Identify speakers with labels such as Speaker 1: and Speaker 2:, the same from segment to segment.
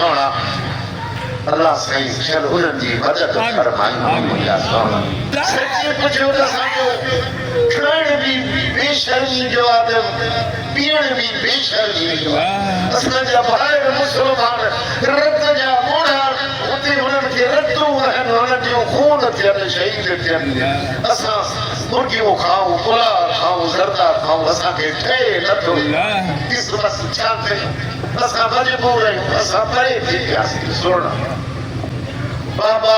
Speaker 1: सोना अल्लाह सही चल उन्हनि जी मदद फरमाई मुंहिंजा सोना सच्ची पुछो त असांजो खाइण बि बेशर्मी जो आदम पीअण बि बेशर्मी जो असांजा भाइर मुस्लमान रत जा मोड़ा उते हुननि खे रतूं आहिनि हुननि जूं खून थियनि शहीद थियनि असां मुर्गियूं खाऊं पुला खाऊं ज़रदा खाऊं असांखे ठहे नथो ॾिस बसि छा कयूं असां मजबूर आहियूं असां परे थी वियासीं सोना बाबा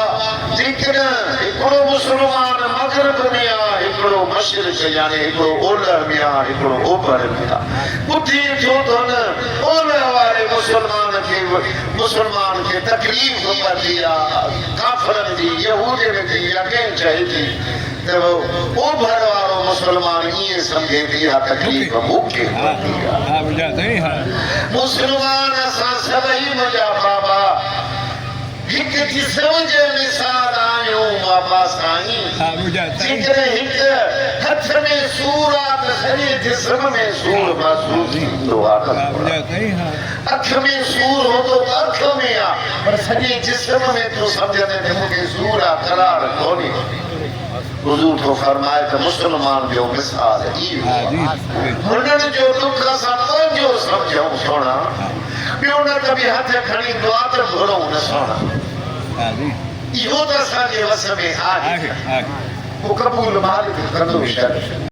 Speaker 1: जेकॾहिं हिकिड़ो मुस्लमान मग़रिब में आहे हिकिड़ो मशरिक़ यानी हिकिड़ो ओलह में आहे हिकिड़ो ओभर में आहे ॿुधी थो त न ओलह वारे मुस्लमान खे तकलीफ़ पवंदी आहे काफ़रनि जी यहूदियुनि जी या कंहिं शइ जी त ओभर वारो मुस्लमान ईअं सम्झे थी इहा तकलीफ़ मूंखे पवंदी आहे मुस्लमान असां सभई मुंहिंजा बाबा हिक जिस्म जे मिसाल आहियूं बाबा साईं जेकॾहिं हिक हथ में सूर आहे त सॼे जिस्म में सूर महसूस थींदो आहे अख में सूर हूंदो त अख में आहे पर सॼे जिस्म में तूं सम्झंदे त मूंखे सूर आहे करार कोन्हे हुज़ूर तो फरमाए त मुस्लमान जो मिसाल इहो हुननि जो दुख असां पंहिंजो सम्झूं सोना ॿियो न त बि हथ खणी दुआ त घुरूं न सोना इहो त असांजे वस में आहे पोइ क़बूल मालिक कंदो शर